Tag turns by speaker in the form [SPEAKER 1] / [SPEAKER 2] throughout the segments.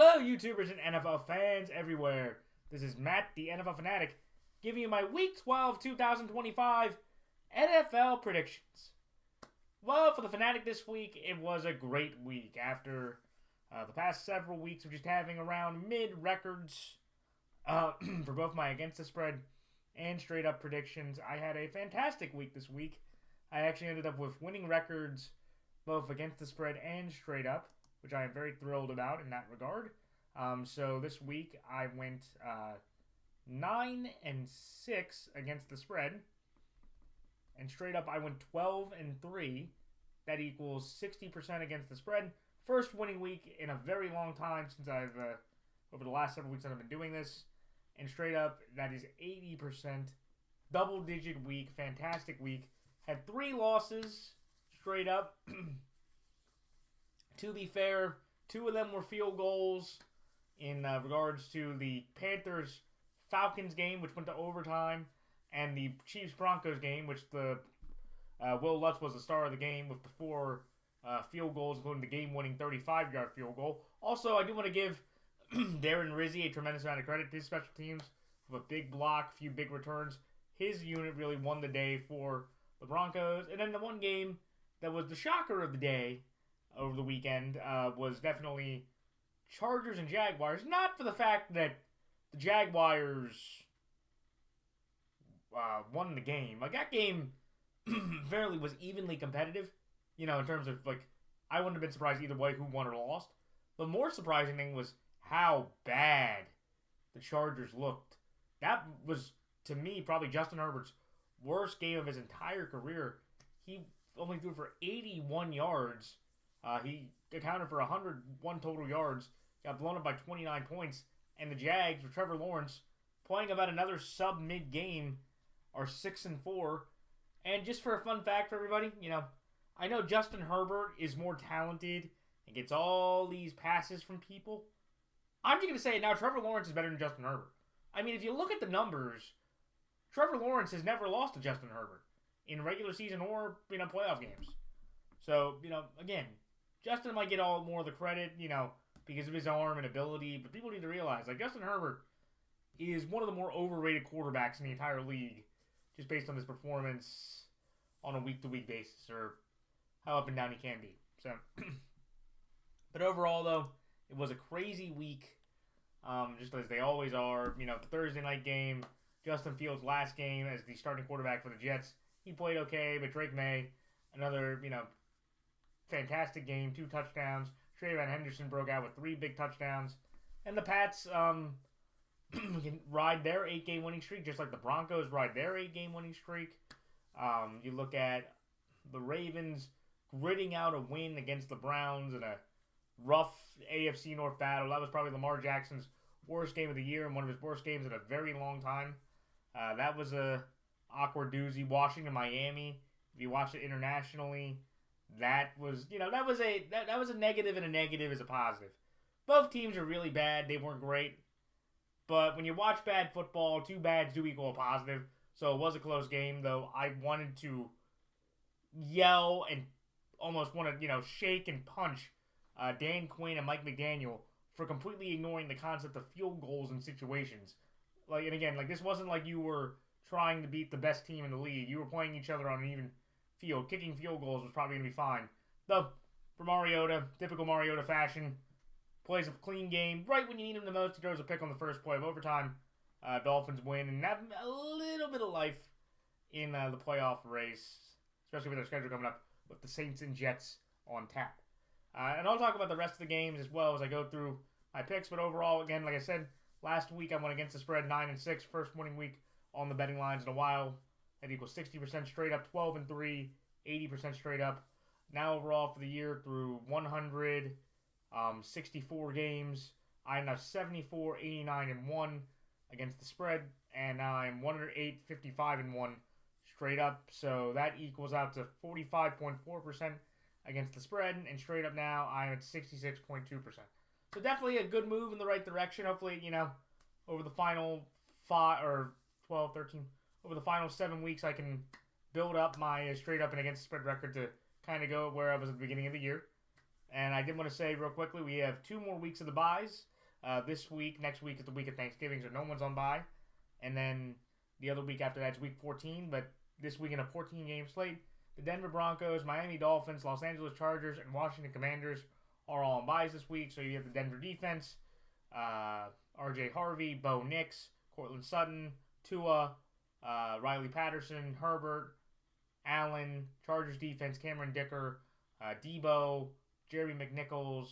[SPEAKER 1] Hello, YouTubers and NFL fans everywhere. This is Matt, the NFL Fanatic, giving you my Week 12 2025 NFL predictions. Well, for the Fanatic this week, it was a great week. After the past several weeks of just having around mid-records for both my against the spread and straight-up predictions, I had a fantastic week this week. I actually ended up with winning records both against the spread and straight-up, which I am very thrilled about in that regard. So this week I went 9-6 against the spread, and straight up I went 12-3. That equals 60% against the spread. First winning week in a very long time since I've over the last several weeks that I've been doing this. And straight up, that is 80%. Double-digit week, fantastic week. Had 3 losses straight up. To be fair, 2 of them were field goals in regards to the Panthers-Falcons game, which went to overtime, and the Chiefs-Broncos game, which the Will Lutz was the star of the game with the 4 field goals, including the game-winning 35-yard field goal. Also, I do want to give Darren Rizzi a tremendous amount of credit to his special teams with a big block, a few big returns. His unit really won the day for the Broncos. And then the one game that was the shocker of the day over the weekend was definitely Chargers and Jaguars. Not for the fact that the Jaguars won the game. Like, that game fairly was evenly competitive. You know, in terms of, like, I wouldn't have been surprised either way who won or lost. The more surprising thing was how bad the Chargers looked. That was, to me, probably Justin Herbert's worst game of his entire career. He only threw for 81 yards. He accounted for 101 total yards, got blown up by 29 points, and the Jags, with Trevor Lawrence, playing about another sub-mid game, are 6-4. And just for a fun fact for everybody, you know, I know Justin Herbert is more talented and gets all these passes from people. I'm just going to say now Trevor Lawrence is better than Justin Herbert. I mean, if you look at the numbers, Trevor Lawrence has never lost to Justin Herbert in regular season or, you know, playoff games. So, you know, again, Justin might get all more of the credit, you know, because of his arm and ability, but people need to realize, like, Justin Herbert is one of the more overrated quarterbacks in the entire league, just based on his performance on a week-to-week basis, or how up and down he can be. So, but overall, though, it was a crazy week, just as they always are. You know, the Thursday night game, Justin Fields' last game as the starting quarterback for the Jets, he played okay, but Drake May, another, you know, fantastic game, 2 touchdowns. Trayvon Henderson broke out with 3 big touchdowns. And the Pats can ride their 8-game winning streak, just like the Broncos ride their 8-game winning streak. You look at the Ravens gritting out a win against the Browns in a rough AFC North battle. That was probably Lamar Jackson's worst game of the year and one of his worst games in a very long time. That was a awkward doozy. Washington, Miami. If you watch it internationally, that was, you know, that was a negative, and a negative is a positive. Both teams are really bad. They weren't great. But when you watch bad football, 2 bads do equal a positive. So it was a close game, though. I wanted to yell and almost want to, you know, shake and punch Dan Quinn and Mike McDaniel for completely ignoring the concept of field goals in situations. Like, and again, like, this wasn't like you were trying to beat the best team in the league. You were playing each other on an even field. Kicking field goals was probably going to be fine. Though, for Mariota, typical Mariota fashion, plays a clean game. Right when you need him the most, he throws a pick on the first play of overtime. Dolphins win and have a little bit of life in the playoff race, especially with their schedule coming up with the Saints and Jets on tap. And I'll talk about the rest of the games as well as I go through my picks. But overall, again, like I said, last week I went against the spread 9-6, first winning week on the betting lines in a while. That equals 60% straight up, 12-3, 80% straight up. Now overall for the year through 164 games, I am now 74, 89-1 against the spread, and now I'm 108, 55-1 straight up. So that equals out to 45.4% against the spread, and straight up now I'm at 66.2%. So definitely a good move in the right direction. Hopefully, you know, over the final 7 weeks, I can build up my straight up and against the spread record to kind of go where I was at the beginning of the year. And I did want to say real quickly, we have 2 more weeks of the buys. this week. Next week is the week of Thanksgiving, so no one's on bye. And then the other week after that is week 14. But this week in a 14-game slate, the Denver Broncos, Miami Dolphins, Los Angeles Chargers, and Washington Commanders are all on byes this week. So you have the Denver defense, R.J. Harvey, Bo Nix, Cortland Sutton, Tua, Riley Patterson, Herbert, Allen, Chargers defense, Cameron Dicker, Debo, Jerry McNichols,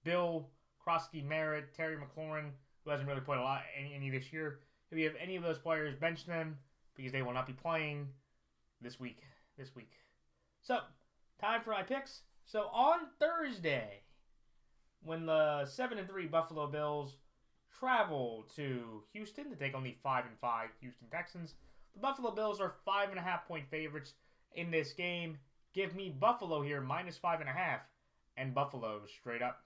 [SPEAKER 1] Bill Krosky Merritt, Terry McLaurin, who hasn't really played a lot any this year. If you have any of those players, bench them because they will not be playing this week. So, time for my picks. So on Thursday, when the 7-3 Buffalo Bills travel to Houston to take on the 5-5 Houston Texans, the Buffalo Bills are 5.5-point favorites in this game. Give me Buffalo here, -5.5, and Buffalo straight up.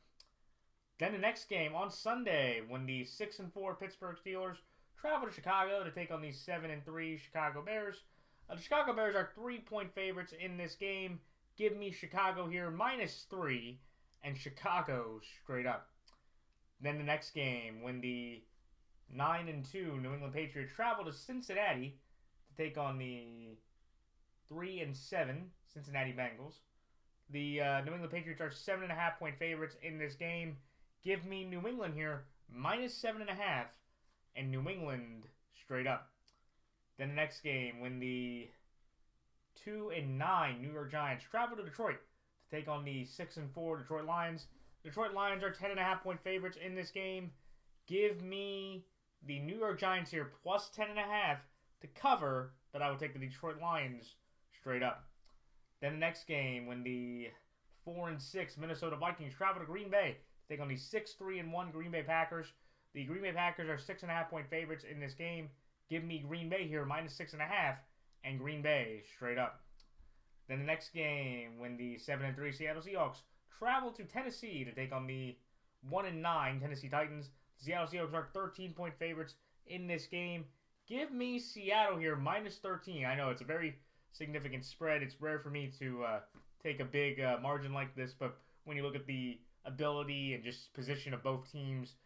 [SPEAKER 1] Then the next game on Sunday, when the 6-4 Pittsburgh Steelers travel to Chicago to take on the 7-3 Chicago Bears. The Chicago Bears are 3-point favorites in this game. Give me Chicago here, -3, and Chicago straight up. Then the next game, when the 9-2 New England Patriots travel to Cincinnati to take on the 3-7 Cincinnati Bengals. The New England Patriots are 7.5-point favorites in this game. Give me New England here, -7.5, and New England straight up. Then the next game, when the 2-9 New York Giants travel to Detroit to take on the 6-4 Detroit Lions. Detroit Lions are 10.5-point favorites in this game. Give me the New York Giants here, +10.5 to cover, but I will take the Detroit Lions straight up. Then the next game, when the 4-6 Minnesota Vikings travel to Green Bay to take on the 6-3-1 Green Bay Packers. The Green Bay Packers are 6.5-point favorites in this game. Give me Green Bay here, -6.5, and Green Bay straight up. Then the next game, when the 7-3 Seattle Seahawks travel to Tennessee to take on the 1-9 Tennessee Titans. The Seattle Seahawks are 13-point favorites in this game. Give me Seattle here, -13. I know it's a very significant spread. It's rare for me to take a big margin like this, but when you look at the ability and just position of both teams,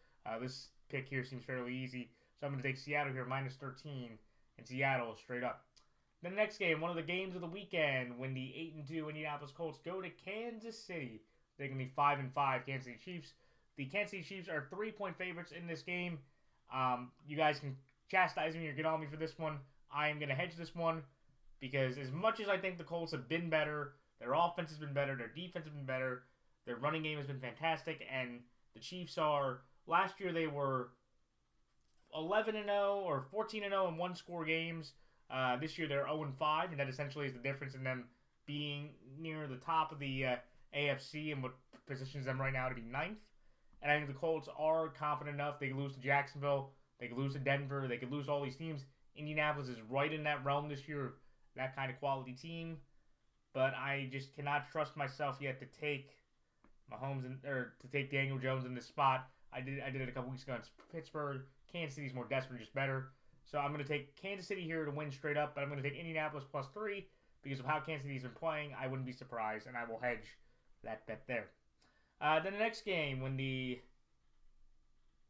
[SPEAKER 1] this pick here seems fairly easy. So I'm going to take Seattle here, -13, and Seattle straight up. Then the next game, one of the games of the weekend, when the 8-2 Indianapolis Colts go to Kansas City. They're going to be 5-5 Kansas City Chiefs. The Kansas City Chiefs are 3-point favorites in this game. You guys can chastise me or get on me for this one. I am going to hedge this one because as much as I think the Colts have been better, their offense has been better, their defense has been better, their running game has been fantastic, and the Chiefs are, last year they were 11-0 or 14-0 in one-score games. This year they're 0-5, and that essentially is the difference in them being near the top of the AFC and what positions them right now to be 9th. And I think the Colts are confident enough. They could lose to Jacksonville. They could lose to Denver. They could lose to all these teams. Indianapolis is right in that realm this year, that kind of quality team. But I just cannot trust myself yet to take Mahomes to take Daniel Jones in this spot. I did it a couple weeks ago in Pittsburgh. Kansas City's more desperate, just better. So I'm going to take Kansas City here to win straight up, but I'm going to take Indianapolis +3 because of how Kansas City's been playing. I wouldn't be surprised, and I will hedge that bet there. Then the next game, when the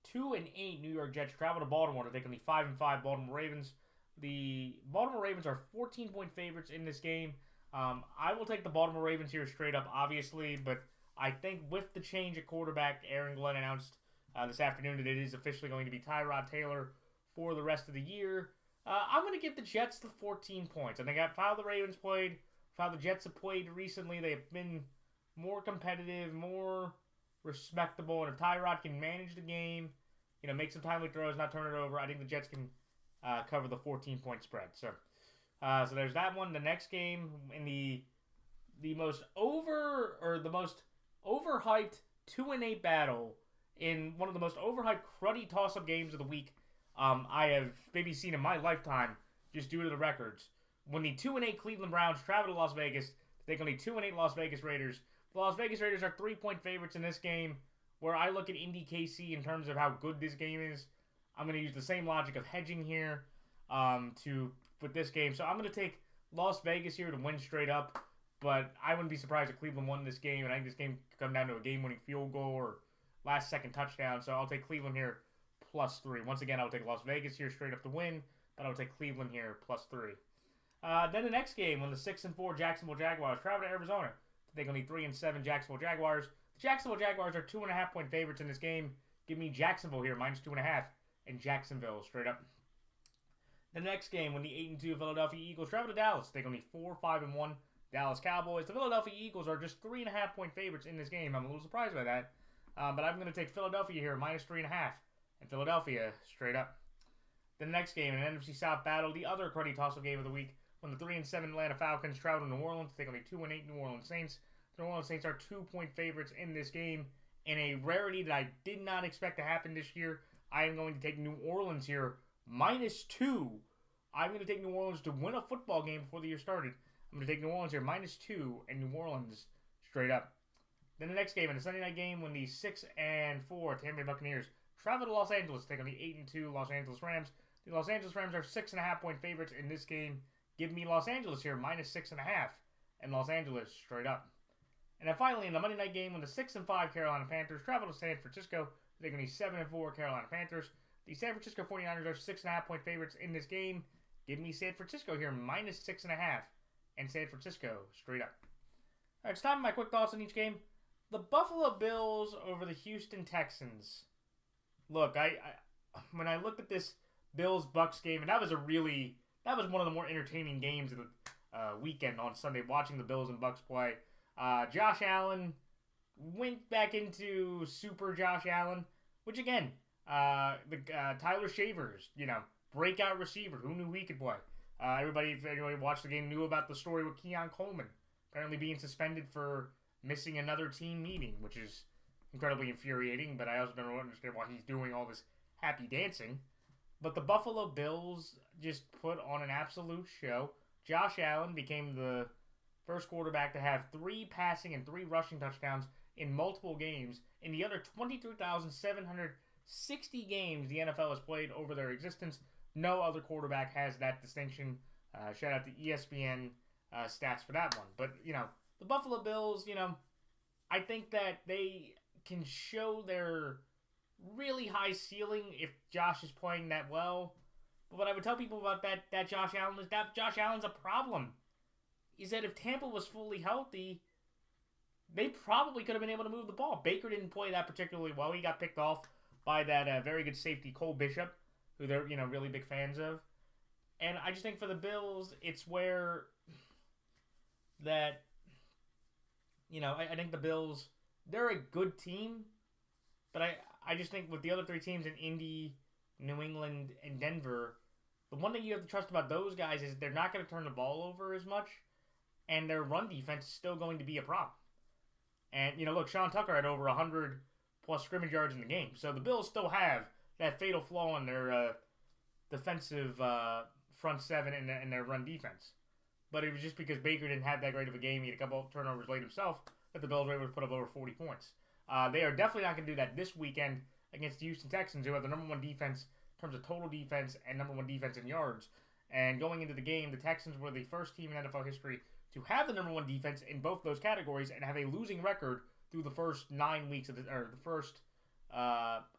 [SPEAKER 1] 2-8 New York Jets travel to Baltimore to take on the 5-5 Baltimore Ravens. The Baltimore Ravens are 14-point favorites in this game. I will take the Baltimore Ravens here straight up, obviously, but I think with the change at quarterback, Aaron Glenn announced this afternoon that it is officially going to be Tyrod Taylor for the rest of the year. I'm going to give the Jets the 14 points. I think how the Ravens played, how the Jets have played recently, they have been more competitive, more respectable, and if Tyrod can manage the game, make some timely throws, not turn it over, I think the Jets can cover the 14-point spread. So there's that one. The next game in the most overhyped 2-8 battle in one of the most overhyped cruddy toss-up games of the week I have maybe seen in my lifetime, just due to the records. When the 2-8 Cleveland Browns travel to Las Vegas to take on the 2-8 Las Vegas Raiders. The Las Vegas Raiders are 3-point favorites in this game, where I look at Indy KC in terms of how good this game is. I'm going to use the same logic of hedging here with this game. So I'm going to take Las Vegas here to win straight up. But I wouldn't be surprised if Cleveland won this game, and I think this game could come down to a game-winning field goal or last-second touchdown. So I'll take Cleveland here +3. Once again, I'll take Las Vegas here straight up to win, but I'll take Cleveland here +3. Then the next game, when the 6-4 Jacksonville Jaguars travel to Arizona to take on the 3-7 Jacksonville Jaguars. The Jacksonville Jaguars are 2.5-point favorites in this game. Give me Jacksonville here -2.5, and Jacksonville straight up. The next game, when the 8-2 Philadelphia Eagles travel to Dallas to take on the 4-5-1 Dallas Cowboys. The Philadelphia Eagles are just 3.5-point favorites in this game. I'm a little surprised by that, but I'm going to take Philadelphia here -3.5, and Philadelphia straight up. The next game, an NFC South battle, the other cruddy toss-up game of the week, when the 3-7 Atlanta Falcons travel to New Orleans to take on the 2-8 New Orleans Saints. The New Orleans Saints are 2-point favorites in this game, and a rarity that I did not expect to happen this year. I am going to take New Orleans here -2. I'm going to take New Orleans to win a football game before the year started. I'm going to take New Orleans here -2 and New Orleans straight up. Then the next game, in the Sunday night game, when the 6-4 Tampa Bay Buccaneers travel to Los Angeles to take on the 8-2 Los Angeles Rams. The Los Angeles Rams are 6.5-point favorites in this game. Give me Los Angeles here -6.5 and Los Angeles straight up. And then finally, in the Monday night game, when the 6-5 Carolina Panthers travel to San Francisco to take on the 7-4 Carolina Panthers. The San Francisco 49ers are 6.5-point favorites in this game. Give me San Francisco here -6.5 and San Francisco straight up. All right, it's time for my quick thoughts on each game. The Buffalo Bills over the Houston Texans. Look, when I looked at this Bills-Bucks game, and that was one of the more entertaining games of the weekend on Sunday, watching the Bills and Bucks play. Josh Allen went back into Super Josh Allen, which again, Tyler Shavers, breakout receiver. Who knew he could play? If anybody watched the game, knew about the story with Keon Coleman apparently being suspended for missing another team meeting, which is incredibly infuriating, but I also don't understand why he's doing all this happy dancing. But the Buffalo Bills just put on an absolute show. Josh Allen became the first quarterback to have 3 passing and 3 rushing touchdowns in multiple games in the other 23,760 games the NFL has played over their existence. No other quarterback has that distinction. Shout out to ESPN stats for that one. But, the Buffalo Bills, I think that they can show their really high ceiling if Josh is playing that well. But what I would tell people about that Josh Allen is that Josh Allen's a problem. Is that if Tampa was fully healthy, they probably could have been able to move the ball. Baker didn't play that particularly well. He got picked off by that very good safety Cole Bishop, who they're really big fans of. And I just think for the Bills, it's where that I think the Bills, they're a good team, but I just think with the other 3 teams in Indy, New England, and Denver, the one thing you have to trust about those guys is they're not going to turn the ball over as much, and their run defense is still going to be a problem. And, look, Sean Tucker had over 100-plus scrimmage yards in the game, so the Bills still have that fatal flaw in their defensive front 7 and their run defense. But it was just because Baker didn't have that great of a game. He had a couple of turnovers late himself that the Bills were able to put up over 40 points. They are definitely not going to do that this weekend against the Houston Texans, who have the number 1 defense in terms of total defense and number 1 defense in yards. And going into the game, the Texans were the first team in NFL history to have the number 1 defense in both those categories and have a losing record through the first 9 weeks of the first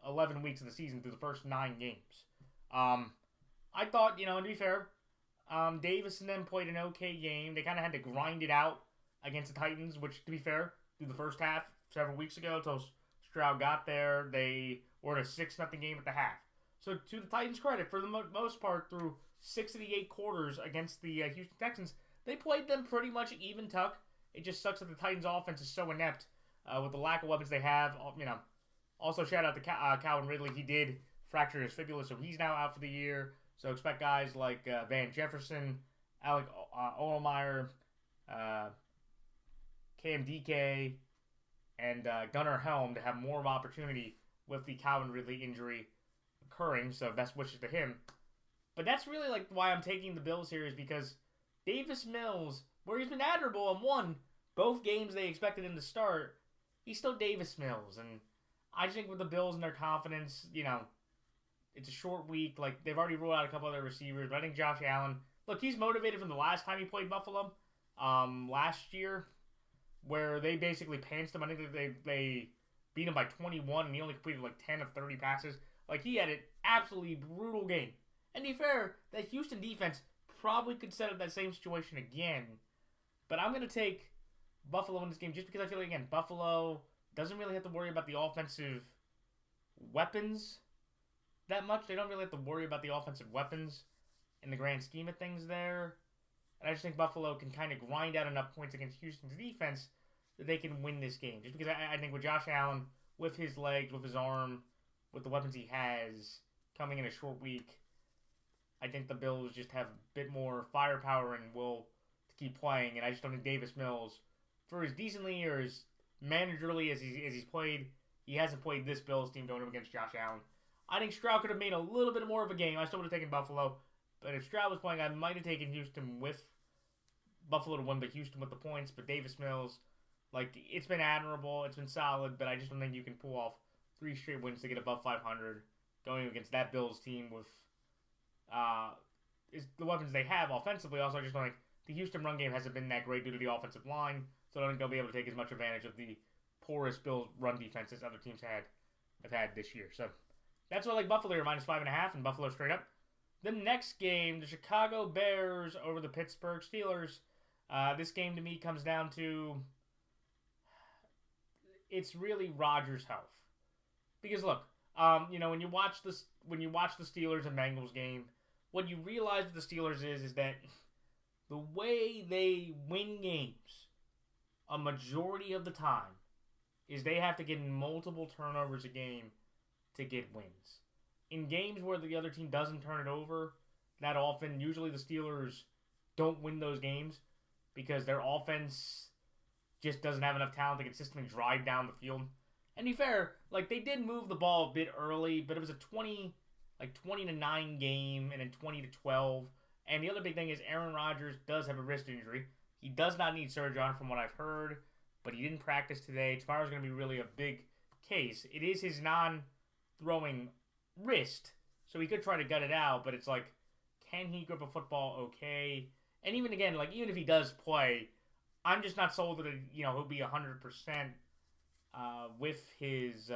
[SPEAKER 1] 11 weeks of the season through the first 9 games. I thought, to be fair, Davis and them played an okay game. They kind of had to grind it out against the Titans, which, to be fair, through the first half several weeks ago until Stroud got there, they were in a 6-0 game at the half. So to the Titans' credit, for the most part, through 6 of the 8 quarters against the Houston Texans, they played them pretty much even tuck. It just sucks that the Titans' offense is so inept with the lack of weapons they have. Also shout out to Calvin Ridley. He did fracture his fibula, so he's now out for the year. So expect guys like Van Jefferson, Alec Olmeyer, Cam DK, and Gunnar Helm to have more of an opportunity with the Calvin Ridley injury occurring. So best wishes to him. But that's really why I'm taking the Bills here, is because Davis Mills, where he's been admirable and won both games they expected him to start, he's still Davis Mills. And I just think with the Bills and their confidence, it's a short week. They've already ruled out a couple other receivers, but I think Josh Allen, look, he's motivated from the last time he played Buffalo. last year, where they basically pantsed him. I think they beat him by 21, and he only completed like 10 of 30 passes. Like, he had an absolutely brutal game. And to be fair, that Houston defense probably could set up that same situation again. But I'm going to take Buffalo in this game just because I feel like, again, Buffalo doesn't really have to worry about the offensive weapons that much. They don't really have to worry about the offensive weapons in the grand scheme of things there. And I just think Buffalo can kind of grind out enough points against Houston's defense that they can win this game. Just because I think with Josh Allen, with his legs, with his arm, with the weapons he has coming in a short week, I think the Bills just have a bit more firepower and will to keep playing. And I just don't think Davis Mills, for as decently or as managerly as he's played, he hasn't played this Bills team going up against Josh Allen. I think Stroud could have made a little bit more of a game. I still would have taken Buffalo. But if Stroud was playing, I might have taken Houston with Buffalo to win, but Houston with the points. But Davis Mills, like, it's been admirable. It's been solid, but I just don't think you can pull off 3 straight wins to get above 500 going against that Bills team with the weapons they have offensively. Also, I just don't think the Houston run game hasn't been that great due to the offensive line, so I don't think they'll be able to take as much advantage of the porous Bills run defense as other teams have had this year. So that's why I like Buffalo here, -5.5, and Buffalo straight up. The next game, the Chicago Bears over the Pittsburgh Steelers. This game to me comes down to it's really Rodgers' health. Because look, when you watch the Steelers and Bengals game, what you realize with the Steelers is that the way they win games a majority of the time is they have to get multiple turnovers a game to get wins. In games where the other team doesn't turn it over that often, usually the Steelers don't win those games because their offense just doesn't have enough talent to consistently drive down the field. And to be fair, like, they did move the ball a bit early, but it was a 20-9 game and then 20-12. And the other big thing is Aaron Rodgers does have a wrist injury. He does not need surgery on it from what I've heard, but he didn't practice today. Tomorrow's going to be really a big case. It is his non-throwing wrist, so he could try to gut it out, but it's like, can he grip a football okay? And even again, like, even if he does play, I'm just not sold that he'll be 100% with his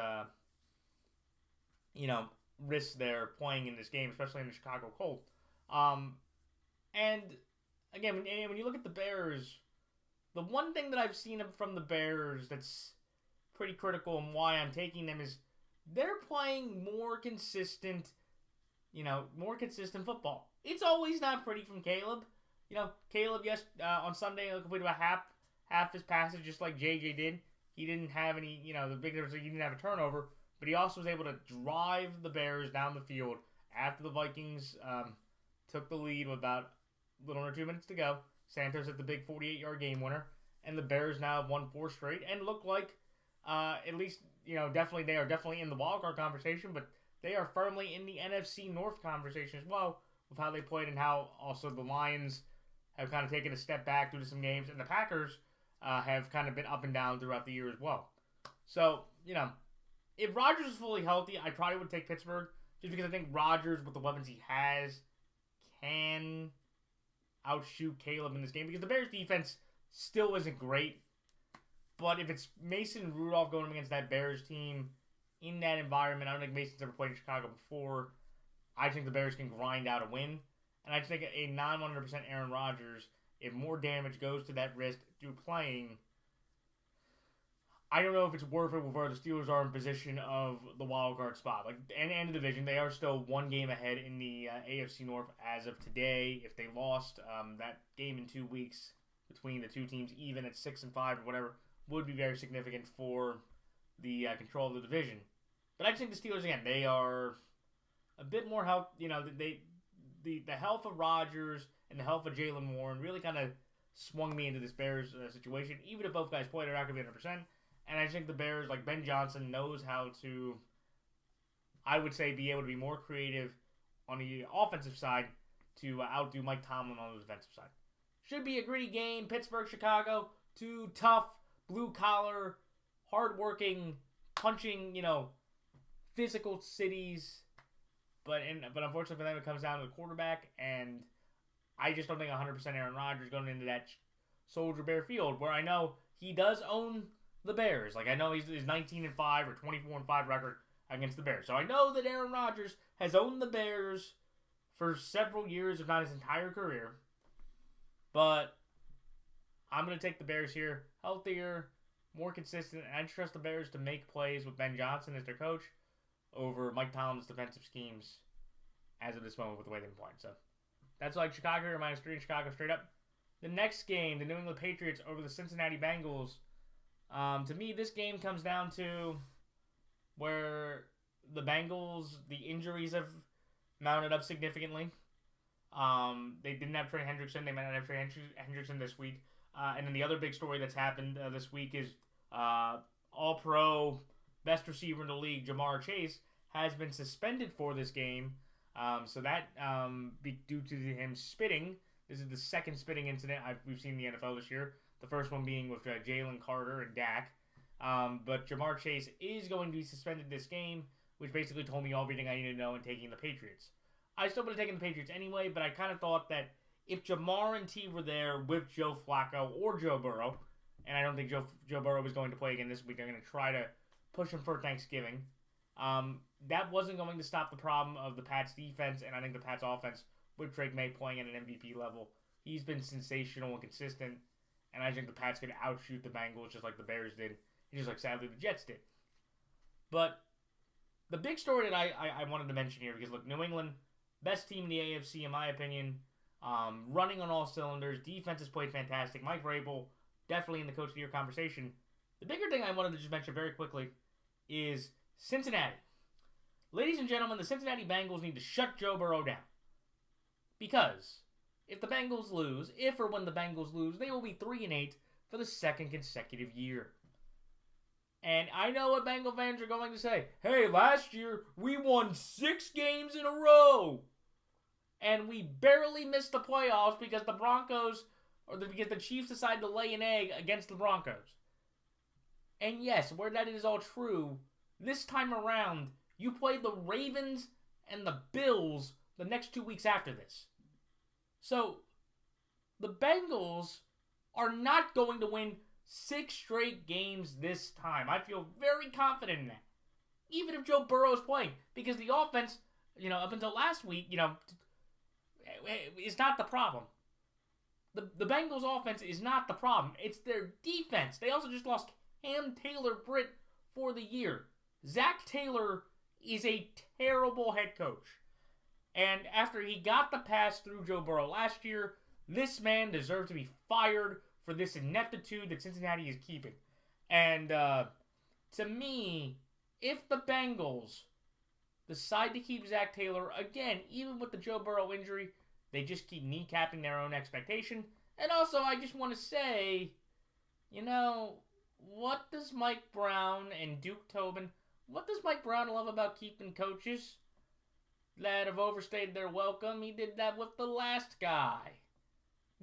[SPEAKER 1] wrist there playing in this game, especially in the Chicago Colt. And again, when you look at the Bears, the one thing that I've seen from the Bears that's pretty critical and why I'm taking them is they're playing more consistent football. It's always not pretty from Caleb. Caleb, on Sunday, completed about half his passes, just like JJ did. He didn't have any, the big difference is he didn't have a turnover, but he also was able to drive the Bears down the field after the Vikings took the lead with about a little under 2 minutes to go. Santos hit the big 48-yard game winner, and the Bears now have won 4 straight and look like, at least, they are definitely in the wildcard conversation, but they are firmly in the NFC North conversation as well with how they played and how also the Lions have kind of taken a step back due to some games, and the Packers have kind of been up and down throughout the year as well. So, if Rodgers is fully healthy, I probably would take Pittsburgh, just because I think Rodgers, with the weapons he has, can outshoot Caleb in this game, because the Bears' defense still isn't great. But if it's Mason Rudolph going against that Bears team in that environment, I don't think Mason's ever played in Chicago before. I think the Bears can grind out a win. And I just think a non-100% Aaron Rodgers, if more damage goes to that wrist through playing, I don't know if it's worth it with where the Steelers are in position of the wild card spot. Like, and the division, they are still 1 game ahead in the AFC North as of today. If they lost that game in 2 weeks between the two teams, even at 6-5 or whatever, would be very significant for the control of the division. But I just think the Steelers, again, they are a bit more health. The health of Rodgers and the health of Jalen Warren really kind of swung me into this Bears situation. Even if both guys play, they're not going to be 100%. And I think the Bears, like Ben Johnson, knows how to, I would say, be able to be more creative on the offensive side to outdo Mike Tomlin on the defensive side. Should be a gritty game. Pittsburgh, Chicago, 2 tough, blue-collar, hard-working, punching, physical cities. But unfortunately for them, it comes down to the quarterback, and I just don't think 100% Aaron Rodgers going into that Soldier Bear Field, where I know he does own the Bears. Like, I know he's 19-5 or 24-5 record against the Bears. So I know that Aaron Rodgers has owned the Bears for several years, if not his entire career. But I'm going to take the Bears here. Healthier, more consistent, and I trust the Bears to make plays with Ben Johnson as their coach over Mike Tomlin's defensive schemes as of this moment with the way they've been playing. So that's like Chicago or -3 in Chicago straight up. The next game, the New England Patriots over the Cincinnati Bengals. To me, this game comes down to where the Bengals, the injuries have mounted up significantly. They didn't have Trey Hendrickson. They might not have Trey Hendrickson this week. And then the other big story that's happened this week is All-Pro, best receiver in the league, Jamar Chase, has been suspended for this game. So that, due to him spitting, this is the second spitting incident we've seen in the NFL this year. The first one being with Jalen Carter and Dak. But Jamar Chase is going to be suspended this game, which basically told me everything I needed to know in taking the Patriots. I still would have taken the Patriots anyway, but I kind of thought that if Jamar and T were there with Joe Flacco or Joe Burrow, and I don't think Joe Burrow was going to play again this week, they're going to try to push him for Thanksgiving. That wasn't going to stop the problem of the Pats defense, and I think the Pats offense with Drake May playing at an MVP level. He's been sensational and consistent, and I think the Pats could outshoot the Bengals just like the Bears did, and just like sadly the Jets did. But the big story that I wanted to mention here, because look, New England, best team in the AFC in my opinion, running on all cylinders, defense has played fantastic. Mike Vrabel, definitely in the Coach of the Year conversation. The bigger thing I wanted to just mention very quickly is Cincinnati. Ladies and gentlemen, the Cincinnati Bengals need to shut Joe Burrow down. Because if the Bengals lose, if or when the Bengals lose, they will be 3-8 for the second consecutive year. And I know what Bengal fans are going to say. Hey, last year we won 6 games in a row. And we barely missed the playoffs because the Broncos, because the Chiefs decided to lay an egg against the Broncos. And yes, where that is all true, this time around, you play the Ravens and the Bills the next 2 weeks after this. So, the Bengals are not going to win 6 straight games this time. I feel very confident in that. Even if Joe Burrow is playing. Because the offense, up until last week, is not the problem. The Bengals offense is not the problem. It's their defense. They also just lost Cam Taylor-Britt for the year. Zach Taylor is a terrible head coach. And after he got the pass through Joe Burrow last year, this man deserves to be fired for this ineptitude that Cincinnati is keeping. And to me, if the Bengals decide to keep Zach Taylor, again, even with the Joe Burrow injury, they just keep kneecapping their own expectation. And also, I just want to say, what does Mike Brown and Duke Tobin, what does Mike Brown love about keeping coaches that have overstayed their welcome? He did that with the last guy,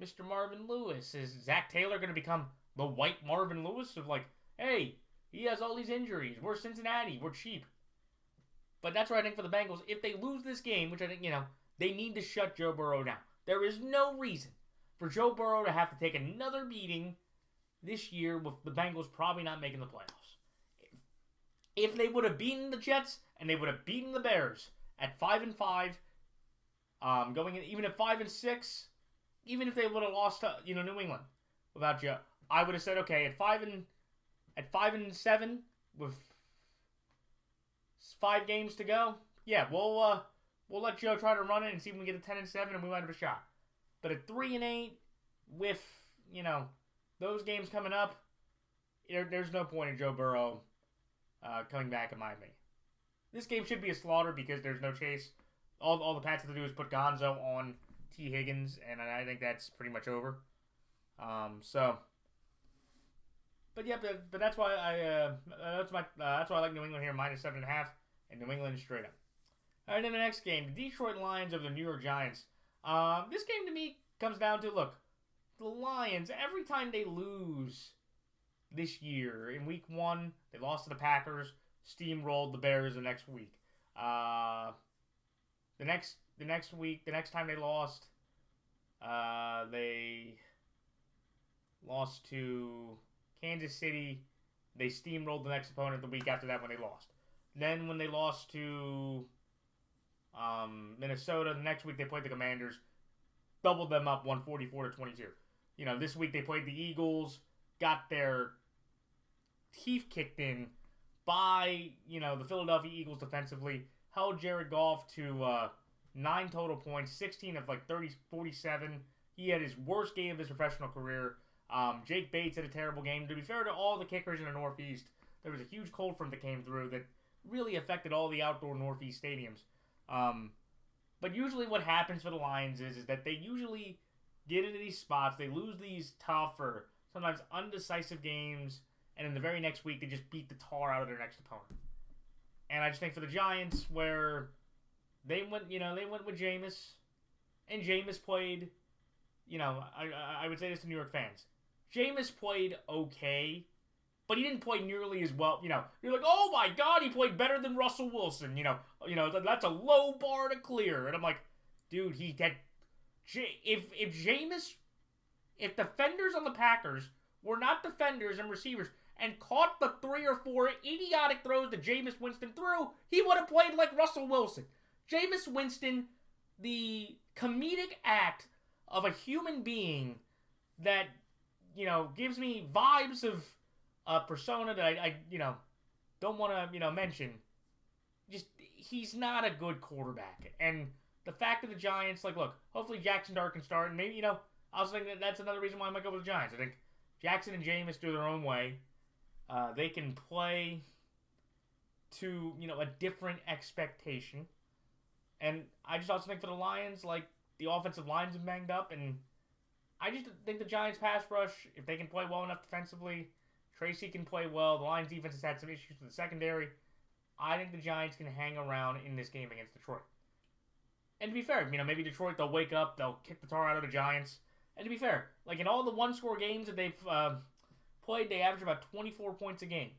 [SPEAKER 1] Mr. Marvin Lewis. Is Zach Taylor going to become the white Marvin Lewis of hey, he has all these injuries. We're Cincinnati. We're cheap. But that's what I think for the Bengals. If they lose this game, which I think, they need to shut Joe Burrow down. There is no reason for Joe Burrow to have to take another beating this year with the Bengals probably not making the playoffs. If they would have beaten the Jets and they would have beaten the Bears at 5-5, going in even at 5-6, even if they would have lost to New England without Joe, I would have said okay at 5-7 with 5 games to go. Yeah, we'll let Joe try to run it and see if we can get to 10-7 and we might have a shot. But at 3-8 with those games coming up, there's no point in Joe Burrow coming back, in my opinion. This game should be a slaughter because there's no chase. All the Pats have to do is put Gonzo on T. Higgins, and I think that's pretty much over. But that's why that's why I like New England here -7.5, and New England straight up. All right, in the next game, the Detroit Lions of the New York Giants. This game to me comes down to, look, the Lions, every time they lose this year, in week 1, they lost to the Packers, steamrolled the Bears the next week. The next week, the next time they lost, they lost to Kansas City. They steamrolled the next opponent the week after that when they lost. Then when they lost to Minnesota, the next week they played the Commanders, doubled them up, won 44-22. This week they played the Eagles, got their teeth kicked in by, the Philadelphia Eagles defensively, held Jared Goff to 9 total points, 16 of 47. He had his worst game of his professional career. Jake Bates had a terrible game. To be fair to all the kickers in the Northeast, there was a huge cold front that came through that really affected all the outdoor Northeast stadiums. But usually what happens for the Lions is that they usually get into these spots, they lose these tough or sometimes undecisive games, and in the very next week they just beat the tar out of their next opponent. And I just think for the Giants, where they went with Jameis, and Jameis played, I would say this to New York fans. Jameis played okay, but he didn't play nearly as well. You're like, oh my God, he played better than Russell Wilson. That's a low bar to clear. And I'm like, dude, if defenders on the Packers were not defenders and receivers and caught the 3 or 4 idiotic throws that Jameis Winston threw, he would have played like Russell Wilson. Jameis Winston, the comedic act of a human being that, gives me vibes of a persona that I don't want to, mention. Just, he's not a good quarterback. And the fact that the Giants, look, hopefully Jackson Dart can start. And maybe, I was thinking that's another reason why I might go with the Giants. I think Jackson and Jameis do their own way. They can play to, a different expectation. And I just also think for the Lions, the offensive line's been banged up. And I just think the Giants pass rush, if they can play well enough defensively, Tracy can play well. The Lions defense has had some issues with the secondary. I think the Giants can hang around in this game against Detroit. And to be fair, maybe Detroit, they'll wake up, they'll kick the tar out of the Giants. And to be fair, in all the one-score games that they've played, they average about 24 points a game.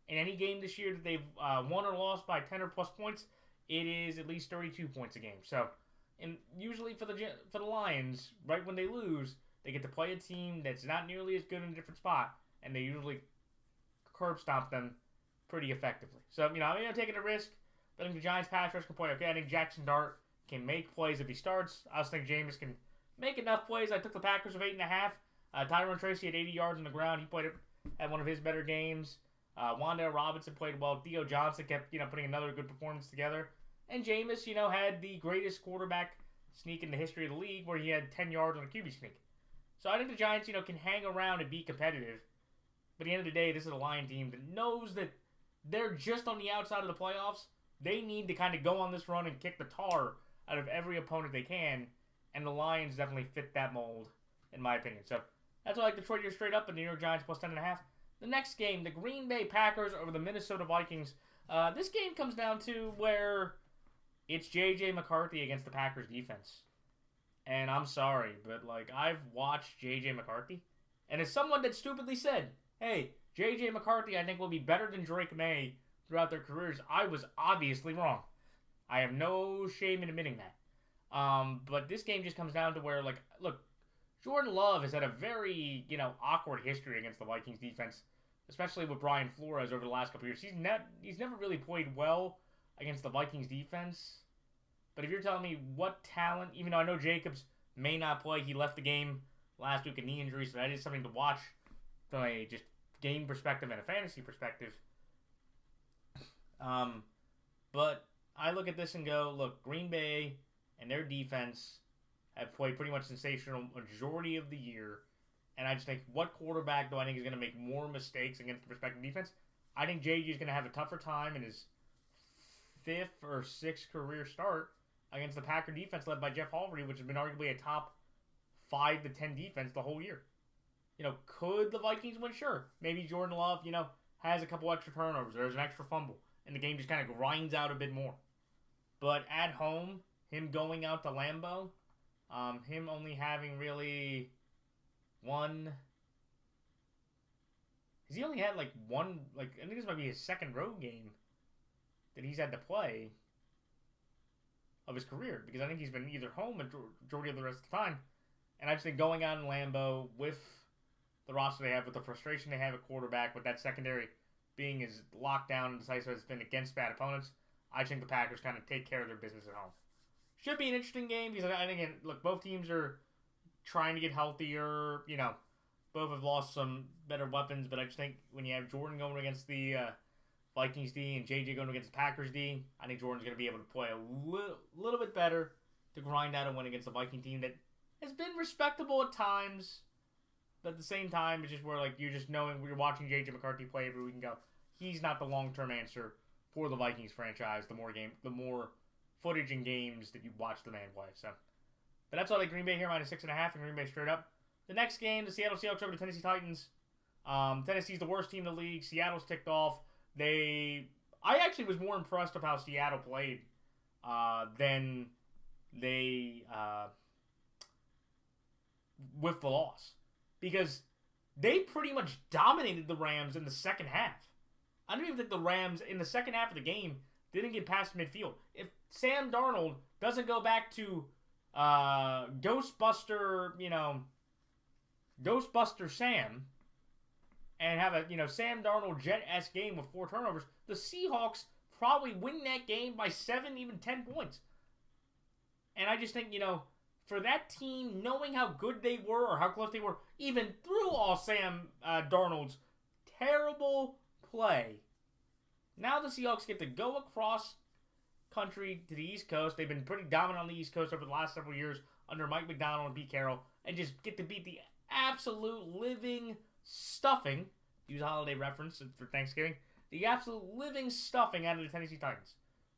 [SPEAKER 1] In any game this year that they've won or lost by 10 or plus points, it is at least 32 points a game. So, and usually for the Lions, right when they lose, they get to play a team that's not nearly as good in a different spot, and they usually curb stomp them pretty effectively. So, I'm taking a risk. I think the Giants pass rush can play okay. I think Jackson Dart can make plays if he starts. I also think Jameis can make enough plays. I took the Packers of 8.5. Tyrone Tracy had 80 yards on the ground. He had one of his better games. Wan'Dale Robinson played well. Theo Johnson kept, putting another good performance together. And Jameis, had the greatest quarterback sneak in the history of the league where he had 10 yards on a QB sneak. So I think the Giants, can hang around and be competitive. But at the end of the day, this is a Lion team that knows that they're just on the outside of the playoffs. They need to kind of go on this run and kick the tar out of every opponent they can. And the Lions definitely fit that mold, in my opinion. So that's why I like Detroit here straight up and the New York Giants plus 10.5. The next game, the Green Bay Packers over the Minnesota Vikings. This game comes down to where it's J.J. McCarthy against the Packers defense. And I'm sorry, but I've watched J.J. McCarthy. And as someone that stupidly said, hey, J.J. McCarthy I think will be better than Drake May throughout their careers, I was obviously wrong. I have no shame in admitting that. But this game just comes down to where, look, Jordan Love has had a very, awkward history against the Vikings defense, especially with Brian Flores over the last couple years. He's never really played well against the Vikings defense. But if you're telling me what talent, even though I know Jacobs may not play, he left the game last week with knee injury, so that is something to watch from a just game perspective and a fantasy perspective. But I look at this and go, look, Green Bay and their defense have played pretty much sensational majority of the year. And I just think, what quarterback do I think is going to make more mistakes against the respective defense? I think JG is going to have a tougher time in his 5th or 6th career start against the Packer defense led by Jeff Halverty, which has been arguably a top 5 to 10 defense the whole year. Could the Vikings win? Sure. Maybe Jordan Love, has a couple extra turnovers. There's an extra fumble. And the game just kind of grinds out a bit more. But at home, him going out to Lambeau, him only having really one... He only had one, I think this might be his second road game that he's had to play of his career. Because I think he's been either home a majority of the rest of the time. And I just think going out in Lambeau with the roster they have, with the frustration they have at quarterback, with that secondary being as locked down and decisive as it's been against bad opponents, I think the Packers kind of take care of their business at home. Should be an interesting game because, again, look, both teams are trying to get healthier. Both have lost some better weapons, but I just think when you have Jordan going against the Vikings D and JJ going against the Packers D, I think Jordan's going to be able to play a little bit better to grind out a win against the Viking team that has been respectable at times, but at the same time, it's just where you're just knowing, you're watching JJ McCarthy play every week and go, he's not the long-term answer for the Vikings franchise. The more footage and games that you watch the man play. So, but that's all. Green Bay here -6.5, and Green Bay straight up. The next game, the Seattle Seahawks over the Tennessee Titans. Tennessee's the worst team in the league. Seattle's ticked off. I actually was more impressed with how Seattle played than they with the loss, because they pretty much dominated the Rams in the second half. I don't even think the Rams in the second half of the game didn't get past midfield. If Sam Darnold doesn't go back to Ghostbuster Sam and have a Sam Darnold Jet-esque game with 4 turnovers, the Seahawks probably win that game by 7, even 10 points. And I just think, for that team, knowing how good they were or how close they were, even through all Sam Darnold's terrible play, now the Seahawks get to go across country to the East Coast. They've been pretty dominant on the East Coast over the last several years under Mike McDonald and Pete Carroll, and just get to beat the absolute living stuffing, use a holiday reference for Thanksgiving, the absolute living stuffing out of the Tennessee Titans.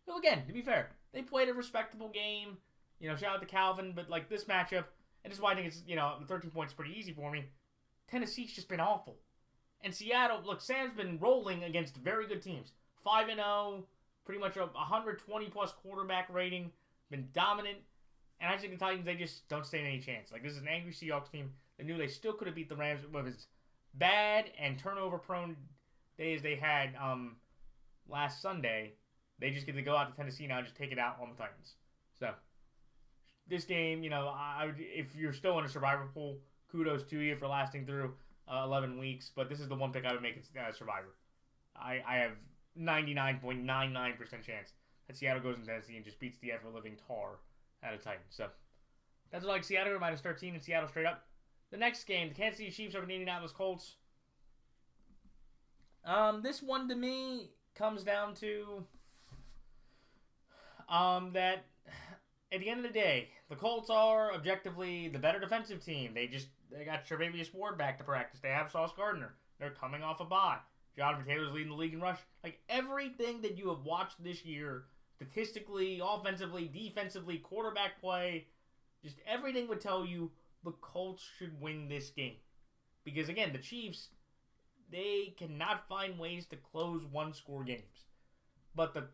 [SPEAKER 1] So again, to be fair, they played a respectable game. Shout out to Calvin, but this matchup, and this is why I think it's, the 13 points is pretty easy for me. Tennessee's just been awful. And Seattle, look, Sam's been rolling against very good teams. 5-0, pretty much a 120-plus quarterback rating, been dominant. And I think the Titans, they just don't stand any chance. This is an angry Seahawks team that knew they still could have beat the Rams with as bad and turnover-prone days they had last Sunday. They just get to go out to Tennessee now and just take it out on the Titans. So, this game, if you're still in a survivor pool, kudos to you for lasting through 11 weeks. But this is the one pick I would make it survivor. I have 99.99% chance that Seattle goes in Tennessee and just beats the ever-living tar out of Titans. So, that's Seattle -13 and Seattle straight up. The next game, the Kansas City Chiefs over the Indianapolis Colts. This one to me comes down to that at the end of the day, the Colts are objectively the better defensive team. They got Tre'Davious Ward back to practice. They have Sauce Gardner. They're coming off a bye. Jonathan Taylor's leading the league in rush. Everything that you have watched this year, statistically, offensively, defensively, quarterback play, just everything would tell you the Colts should win this game. Because, again, the Chiefs, they cannot find ways to close one-score games. But the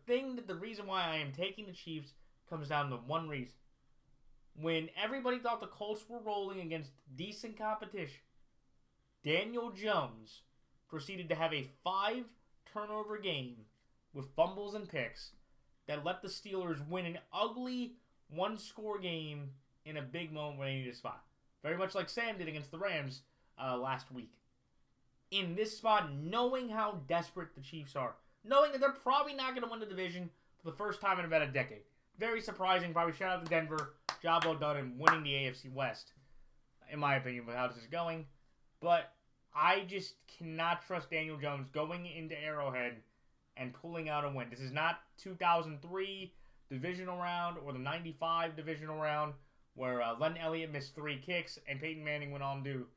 [SPEAKER 1] reason why I am taking the Chiefs comes down to one reason. When everybody thought the Colts were rolling against decent competition, Daniel Jones proceeded to have a 5-turnover game with fumbles and picks that let the Steelers win an ugly one-score game in a big moment when they needed a spot. Very much like Sam did against the Rams last week. In this spot, knowing how desperate the Chiefs are, knowing that they're probably not going to win the division for the first time in about a decade. Very surprising. Probably shout out to Denver. Job well done in winning the AFC West, in my opinion, with how this is going. But I just cannot trust Daniel Jones going into Arrowhead and pulling out a win. This is not 2003 divisional round or the 95 divisional round where Len Elliott missed 3 kicks and Peyton Manning went on to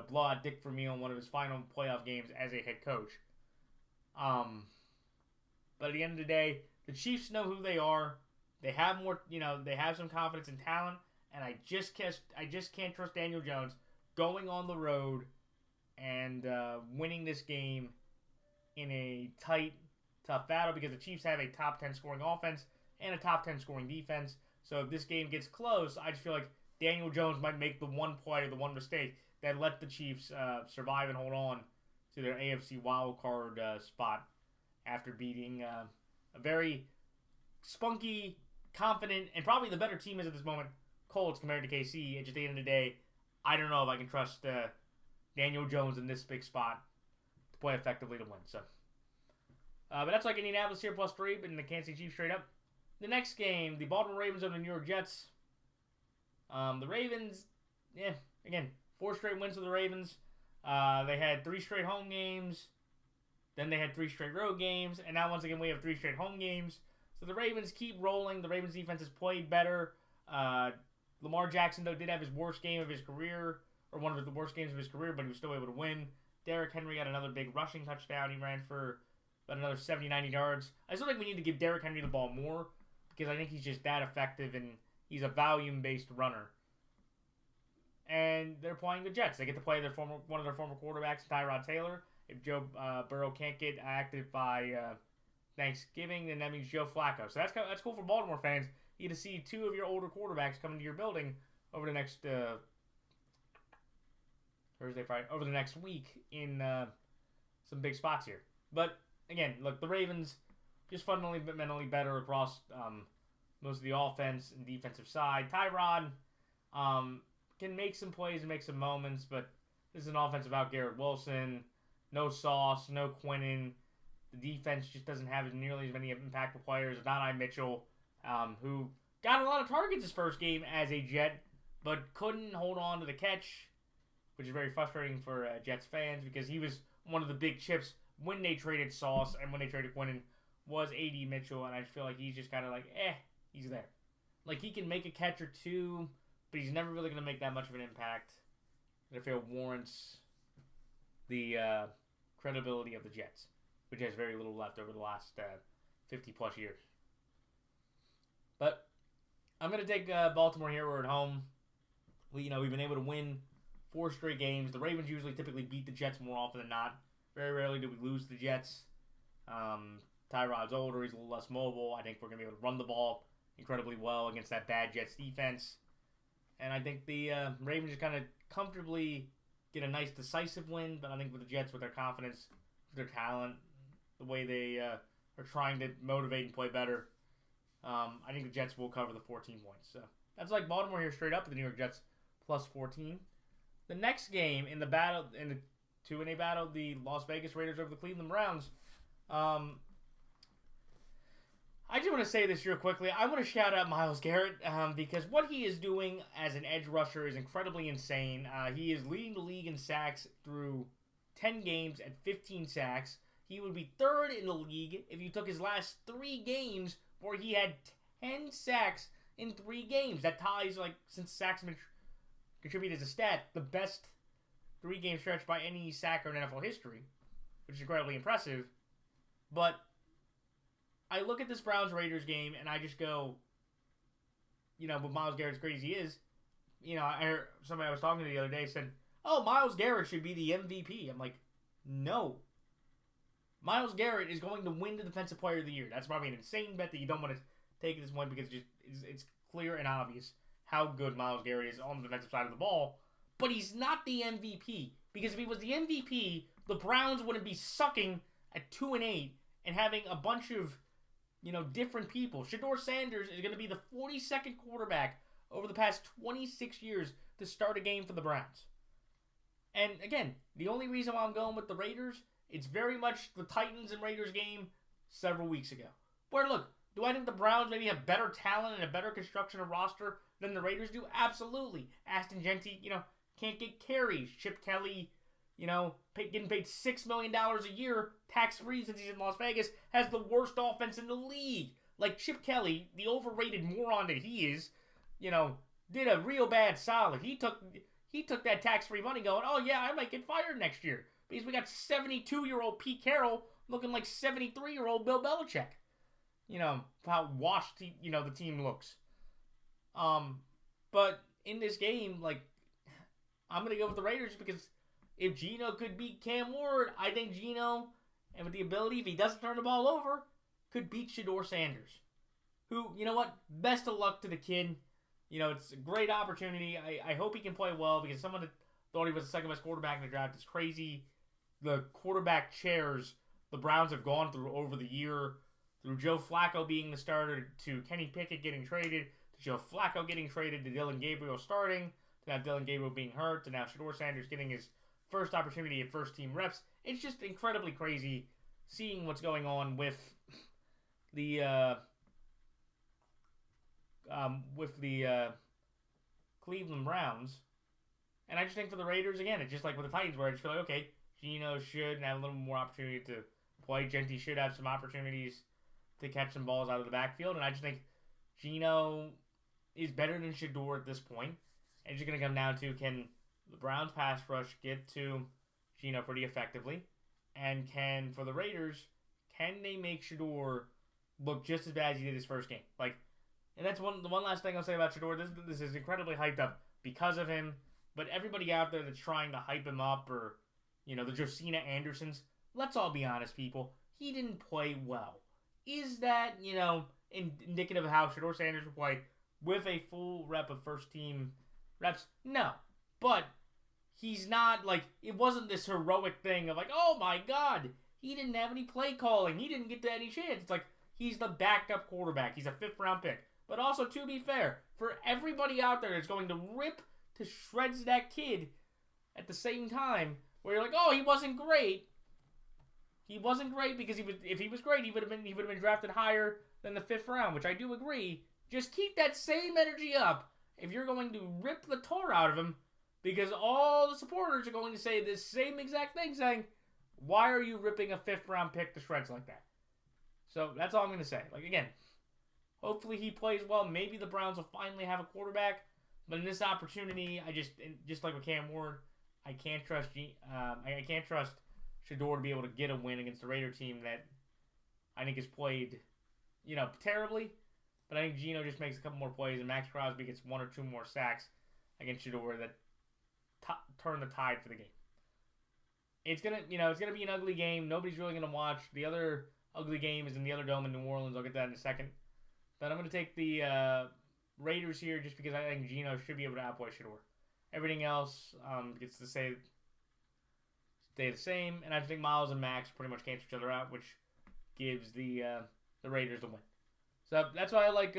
[SPEAKER 1] blow out Dick Vermeil in one of his final playoff games as a head coach. But at the end of the day, the Chiefs know who they are. They have more, they have some confidence in talent, and I just can't trust Daniel Jones going on the road and winning this game in a tight, tough battle, because the Chiefs have a top 10 scoring offense and a top 10 scoring defense. So if this game gets close, I just feel like Daniel Jones might make the one play or the one mistake that let the Chiefs survive and hold on to their AFC wildcard spot after beating a very spunky, confident, and probably the better team is at this moment, Colts compared to KC. And just at the end of the day, I don't know if I can trust Daniel Jones in this big spot to play effectively to win. So, but that's like Indianapolis here +3, and the Kansas City Chiefs straight up. The next game, the Baltimore Ravens over the New York Jets. The Ravens, again, 4 straight wins for the Ravens. They had 3 straight home games. Then they had 3 straight road games. And now, once again, we have 3 straight home games. So the Ravens keep rolling. The Ravens defense has played better. Lamar Jackson, though, did have his worst game of his career, or one of the worst games of his career, but he was still able to win. Derrick Henry got another big rushing touchdown. He ran for about another 70, 90 yards. I still think we need to give Derrick Henry the ball more, because I think he's just that effective, and he's a volume-based runner. And they're playing the Jets. They get to play one of their former quarterbacks, Tyrod Taylor. If Joe Burrow can't get active by Thanksgiving, then that means Joe Flacco. So that's cool for Baltimore fans. You get to see 2 of your older quarterbacks come into your building over the next over the next week in some big spots here. But again, look, the Ravens just fundamentally better across most of the offense and defensive side. Tyrod can make some plays and make some moments, but this is an offense without Garrett Wilson, no Sauce, no Quinnen. The defense just doesn't have nearly as many impactful players. Adonai Mitchell, who got a lot of targets his first game as a Jet, but couldn't hold on to the catch, which is very frustrating for Jets fans, because he was one of the big chips when they traded Sauce and when they traded Quinnen was A.D. Mitchell, and I just feel like he's just kind of like, he's there. Like, he can make a catch or 2, but he's never really going to make that much of an impact. And I feel warrants the credibility of the Jets, which has very little left over the last 50-plus years. But I'm going to take Baltimore here. We're at home. We've been able to win 4 straight games. The Ravens typically beat the Jets more often than not. Very rarely do we lose the Jets. Tyrod's older. He's a little less mobile. I think we're going to be able to run the ball incredibly well against that bad Jets defense. And I think the Ravens just kind of comfortably get a nice decisive win. But I think with the Jets, with their confidence, with their talent, the way they are trying to motivate and play better, I think the Jets will cover the 14 points. So that's like Baltimore here straight up with the New York Jets +14. The next game in the 2-A battle, the Las Vegas Raiders over the Cleveland Browns. I just want to say this real quickly. I want to shout out Myles Garrett because what he is doing as an edge rusher is incredibly insane. He is leading the league in sacks through 10 games at 15 sacks. He would be 3rd in the league if you took his last 3 games where he had 10 sacks in 3 games. That ties, since sacks have been contributed as a stat, the best 3-game stretch by any sacker in NFL history, which is incredibly impressive. But I look at this Browns-Raiders game, and I just go, with Myles Garrett, as great as he is, I heard somebody I was talking to the other day said, oh, Myles Garrett should be the MVP. I'm like, no. Myles Garrett is going to win the Defensive Player of the Year. That's probably an insane bet that you don't want to take at this point, because it's clear and obvious how good Myles Garrett is on the defensive side of the ball. But he's not the MVP, because if he was the MVP, the Browns wouldn't be sucking at 2-8 and having a bunch of different people. Shedeur Sanders is going to be the 42nd quarterback over the past 26 years to start a game for the Browns. And again, the only reason why I'm going with the Raiders, it's very much the Titans and Raiders game several weeks ago. Where, look, do I think the Browns maybe have better talent and a better construction of roster than the Raiders do? Absolutely. Aston Genty, can't get carries. Chip Kelly, getting paid $6 million a year, tax-free since he's in Las Vegas, has the worst offense in the league. Like, Chip Kelly, the overrated moron that he is, did a real bad solid. He took that tax-free money going, oh yeah, I might get fired next year. Because we got 72-year-old Pete Carroll looking like 73-year-old Bill Belichick. How washed, the team looks. But in this game, I'm going to go with the Raiders because if Geno could beat Cam Ward, I think Geno, and with the ability, if he doesn't turn the ball over, could beat Shedeur Sanders. Who, best of luck to the kid. It's a great opportunity. I hope he can play well because someone that thought he was the second best quarterback in the draft is crazy. The quarterback chairs the Browns have gone through over the year, through Joe Flacco being the starter, to Kenny Pickett getting traded, to Joe Flacco getting traded, to Dylan Gabriel starting, to now Dylan Gabriel being hurt, to now Shedeur Sanders getting his first opportunity at first team reps. It's just incredibly crazy seeing what's going on with the Cleveland Browns. And I just think for the Raiders, again, it's just like with the Titans, where I just feel like, okay, Geno should have a little more opportunity to play. Genty should have some opportunities to catch some balls out of the backfield. And I just think Geno is better than Shador at this point. And it's just going to come down to, can the Browns pass rush get to Geno pretty effectively? And for the Raiders, can they make Shador look just as bad as he did his first game? And that's the one last thing I'll say about Shador. This is incredibly hyped up because of him. But everybody out there that's trying to hype him up, or, the Josina Andersons, let's all be honest, people. He didn't play well. Is that, indicative of how Shador Sanders would play with a full rep of first team reps? No. But he's not, it wasn't this heroic thing of oh my God, he didn't have any play calling. He didn't get to any chance. It's he's the backup quarterback. He's a 5th round pick. But also, to be fair, for everybody out there that's going to rip to shreds that kid at the same time, where you're oh, he wasn't great. He wasn't great because if he was great, he would have been drafted higher than the 5th round, which I do agree. Just keep that same energy up if you're going to rip the tar out of him, because all the supporters are going to say this same exact thing, saying, why are you ripping a 5th round pick to shreds like that? So that's all I'm going to say. Again, hopefully he plays well. Maybe the Browns will finally have a quarterback. But in this opportunity, I just like with Cam Ward, I can't trust Shador to be able to get a win against the Raider team that I think has played, terribly. But I think Geno just makes a couple more plays, and Max Crosby gets 1 or 2 more sacks against Shador that turn the tide for the game. It's gonna be an ugly game. Nobody's really gonna watch. The other ugly game is in the other dome in New Orleans. I'll get that in a second. But I'm gonna take the Raiders here just because I think Geno should be able to outplay Shador. Everything else gets to stay the same, and I think Miles and Max pretty much cancel each other out, which gives the Raiders the win. So that's why I like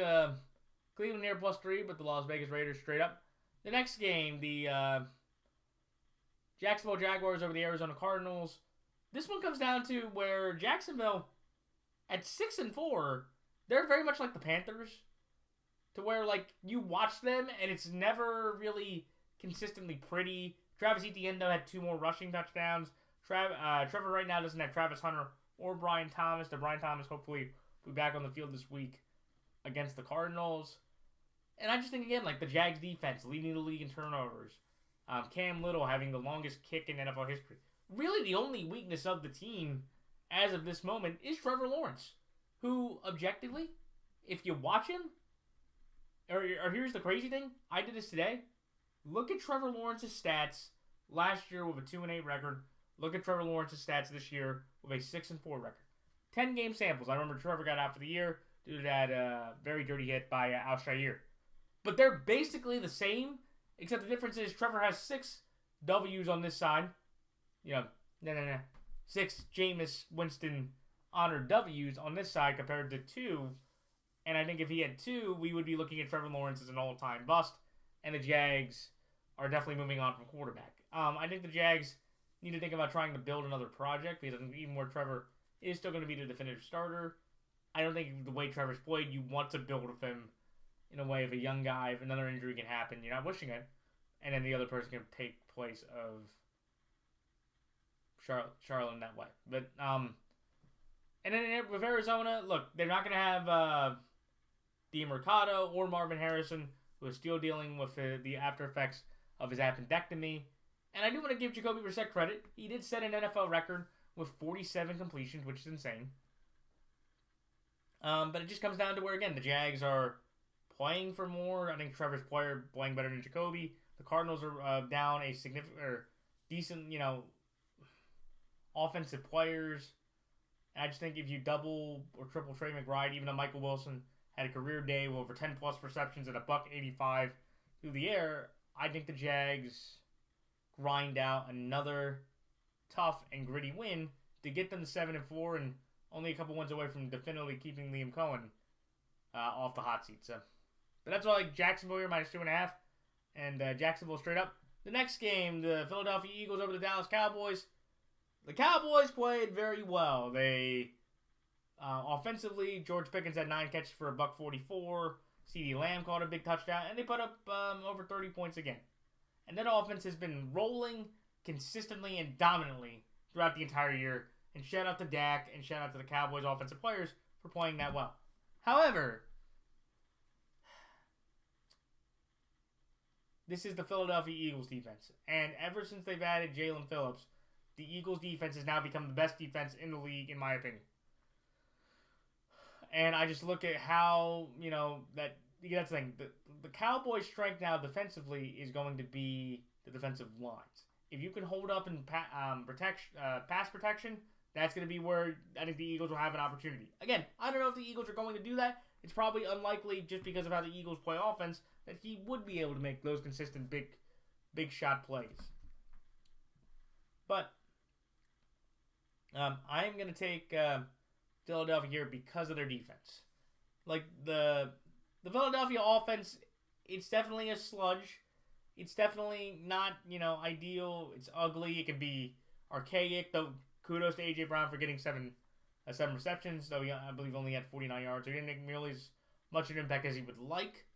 [SPEAKER 1] Cleveland here +3, but the Las Vegas Raiders straight up. The next game, the Jacksonville Jaguars over the Arizona Cardinals. This one comes down to where Jacksonville, at 6-4, they're very much like the Panthers, to where you watch them and it's never really consistently pretty. Travis Etienne had 2 more rushing touchdowns. Trevor right now doesn't have Travis Hunter or Brian Thomas. Brian Thomas hopefully will be back on the field this week against the Cardinals. And I just think, again, the Jags defense leading the league in turnovers. Cam Little having the longest kick in NFL history. Really the only weakness of the team as of this moment is Trevor Lawrence, who, objectively, if you watch him, or here's the crazy thing, I did this today. Look at Trevor Lawrence's stats last year with a 2-8 record. Look at Trevor Lawrence's stats this year with a 6-4 record. 10 game samples. I remember Trevor got out for the year due to that very dirty hit by Al-Shaair. But they're basically the same, except the difference is Trevor has 6 W's on this side. 6 Jameis Winston honored W's on this side compared to 2. And I think if he had 2, we would be looking at Trevor Lawrence as an all-time bust. And the Jags are definitely moving on from quarterback. I think the Jags need to think about trying to build another project, because even where Trevor is still going to be the definitive starter, I don't think the way Trevor's played, you want to build with him in a way of a young guy. If another injury can happen, you're not wishing it, and then the other person can take place of Charlotte in that way. But and then with Arizona, look, they're not going to have Mercado or Marvin Harrison, who is still dealing with the after effects of his appendectomy. And I do want to give Jacoby Brissett credit. He did set an NFL record with 47 completions, which is insane. But it just comes down to where, again, the Jags are playing for more. I think Trevor's playing better than Jacoby. The Cardinals are down a significant or decent, offensive players. And I just think if you double or triple Trey McBride, even though Michael Wilson had a career day with over 10 plus receptions at $185 through the air, I think the Jags grind out another tough and gritty win to get them to 7-4 and only a couple wins away from definitively keeping Liam Cohen off the hot seat. So, but that's why I like Jacksonville here -2.5, and Jacksonville straight up The next game, the Philadelphia Eagles over the Dallas Cowboys. The Cowboys played very well. They offensively, George Pickens had 9 catches for $144. CeeDee Lamb caught a big touchdown, and they put up over 30 points again. And that offense has been rolling consistently and dominantly throughout the entire year. And shout out to Dak and shout out to the Cowboys offensive players for playing that well. However, this is the Philadelphia Eagles defense. And ever since they've added Jalen Phillips, the Eagles defense has now become the best defense in the league, in my opinion. And I just look at how, that's the thing. The Cowboys' strength now defensively is going to be the defensive lines. If you can hold up in pass protection, that's going to be where I think the Eagles will have an opportunity. Again, I don't know if the Eagles are going to do that. It's probably unlikely just because of how the Eagles play offense that he would be able to make those consistent big shot plays. But I am going to take Philadelphia here because of their defense. Like the Philadelphia offense, it's definitely a sludge. It's definitely not, ideal. It's ugly. It can be archaic. Though kudos to A.J. Brown for getting 7 receptions, though he, I believe, only had 49 yards. So he didn't make nearly as much an impact as he would like.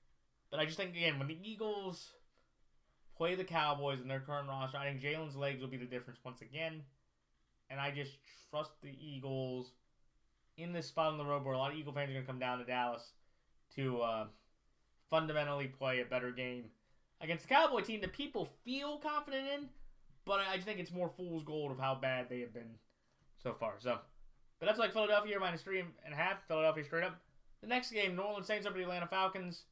[SPEAKER 1] But I just think, again, when the Eagles play the Cowboys in their current roster, I think Jalen's legs will be the difference once again. And I just trust the Eagles in this spot on the road where a lot of Eagle fans are going to come down to Dallas to fundamentally play a better game against the Cowboy team that people feel confident in, but I just think it's more fool's gold of how bad they have been so far. So, but that's like Philadelphia minus 3.5. Philadelphia straight up. The next game, New Orleans Saints over the Atlanta Falcons.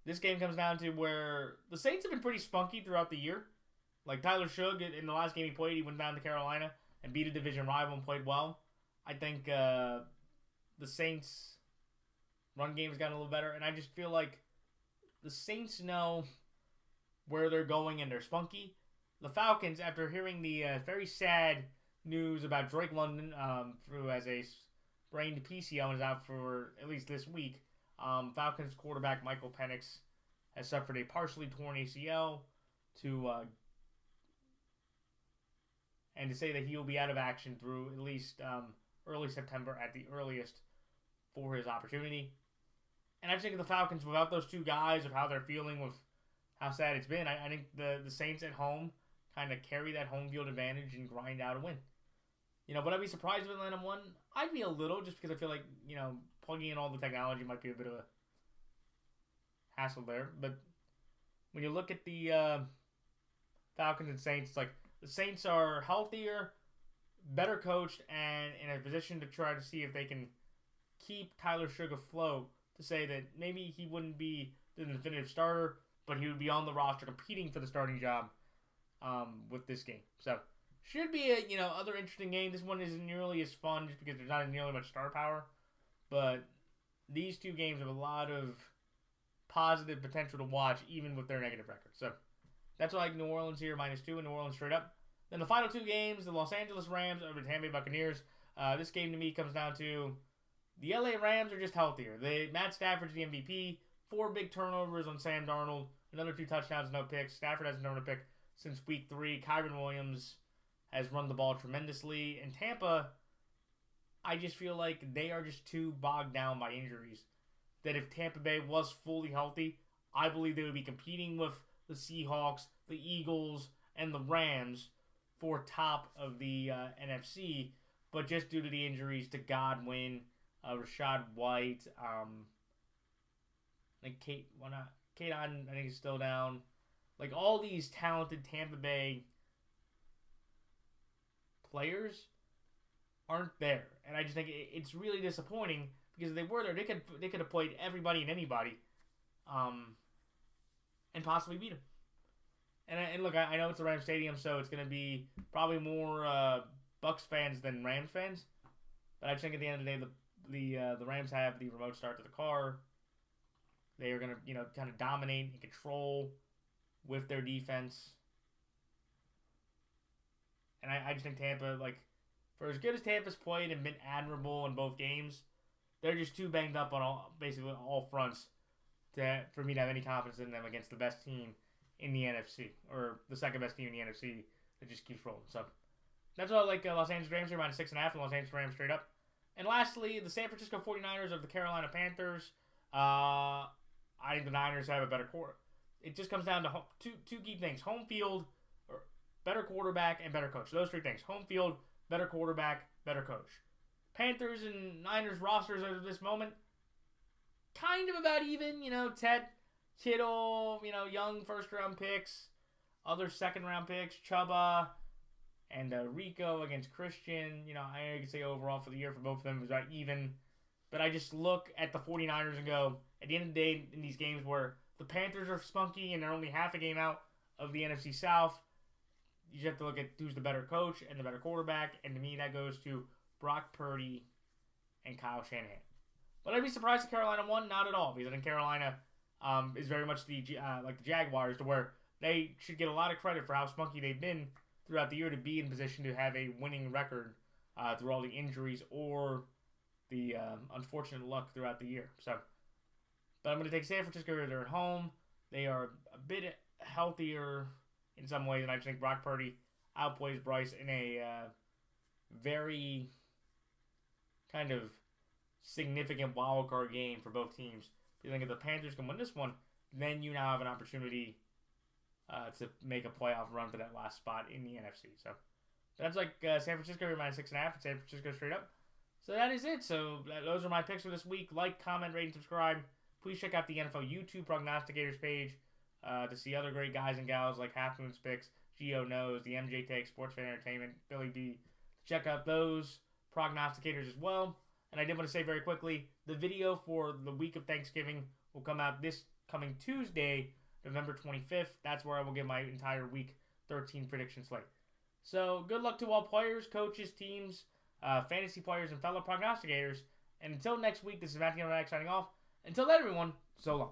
[SPEAKER 1] This game comes down to where the Saints have been pretty spunky throughout the year. Like Tyler Shugg, in the last game he played, he went down to Carolina and beat a division rival and played well. I think the Saints' run game has gotten a little better, and I just feel like the Saints know where they're going and they're spunky. The Falcons, after hearing the very sad news about Drake London, who has a sprained PCL and is out for at least this week, Falcons quarterback Michael Penix has suffered a partially torn ACL and to say that he will be out of action through at least early September at the earliest for his opportunity. And I just think of the Falcons, without those two guys, of how they're feeling with how sad it's been, I think the Saints at home kind of carry that home field advantage and grind out a win. Would I be surprised if Atlanta won? I'd be a little, just because I feel like, plugging in all the technology might be a bit of a hassle there. But when you look at the Falcons and Saints, it's like the Saints are healthier, better coached, and in a position to try to see if they can keep Tyler Shugg afloat, to say that maybe he wouldn't be the definitive starter, but he would be on the roster competing for the starting job with this game. So, should be a other interesting game. This one isn't nearly as fun just because there's not nearly much star power. But these two games have a lot of positive potential to watch, even with their negative record. So, that's why I like New Orleans here, -2, and New Orleans straight up. Then the final two games, the Los Angeles Rams over the Tampa Bay Buccaneers. This game to me comes down to the LA Rams are just healthier. Matt Stafford's the MVP. 4 big turnovers on Sam Darnold. Another 2 touchdowns, no picks. Stafford hasn't thrown a pick since week 3. Kyron Williams has run the ball tremendously. And Tampa, I just feel like they are just too bogged down by injuries. That if Tampa Bay was fully healthy, I believe they would be competing with the Seahawks, the Eagles, and the Rams for top of the NFC. But just due to the injuries to Godwin, Rashad White, Kate Otten, I think, is still down. Like, all these talented Tampa Bay players aren't there. And I just think it's really disappointing, because if they were there, they could have played everybody and anybody and possibly beat them. And look, I know it's a Rams stadium, so it's going to be probably more Bucks fans than Rams fans. But I just think at the end of the day, the Rams have the remote start to the car. They are going to, kind of dominate and control with their defense. And I just think Tampa, for as good as Tampa's played and been admirable in both games, they're just too banged up on basically all fronts for me to have any confidence in them against the best team in the NFC, or the second best team in the NFC that just keeps rolling. So that's all I like. Los Angeles Rams here, minus 6.5, and Los Angeles Rams straight up. And lastly, the San Francisco 49ers of the Carolina Panthers. I think the Niners have a better core. It just comes down to two key things: home field, or better quarterback, and better coach. Those three things: home field, better quarterback, better coach. Panthers and Niners rosters at this moment, kind of about even. Ted, Kittle, young first-round picks, other second-round picks, Chuba, and Rico against Christian. I can say overall for the year for both of them was about even. But I just look at the 49ers and go, at the end of the day, in these games where the Panthers are spunky and they're only half a game out of the NFC South, you just have to look at who's the better coach and the better quarterback. And to me, that goes to Brock Purdy and Kyle Shanahan. But I'd be surprised if Carolina won. Not at all, because I think Carolina is very much like the Jaguars, to where they should get a lot of credit for how spunky they've been throughout the year to be in position to have a winning record through all the injuries or the unfortunate luck throughout the year. But I'm going to take San Francisco. They're at home. They are a bit healthier in some ways, and I just think Brock Purdy outplays Bryce in a very kind of significant wild card game for both teams. If you think if the Panthers can win this one, then you now have an opportunity to make a playoff run for that last spot in the NFC. So that's like San Francisco minus 6.5, and San Francisco straight up. So that is it. So those are my picks for this week. Like, comment, rate, and subscribe. Please check out the NFL YouTube Prognosticators page to see other great guys and gals like Half Moon's Picks, Geo Knows, the MJ Takes, Sports Fan Entertainment, Billy B. Check out those prognosticators as well. And I did want to say very quickly, the video for the week of Thanksgiving will come out this coming Tuesday, November 25th. That's where I will give my entire week 13 prediction slate. So good luck to all players, coaches, teams, fantasy players, and fellow prognosticators. And until next week, this is Matthew Novak signing off. Until then, everyone, so long.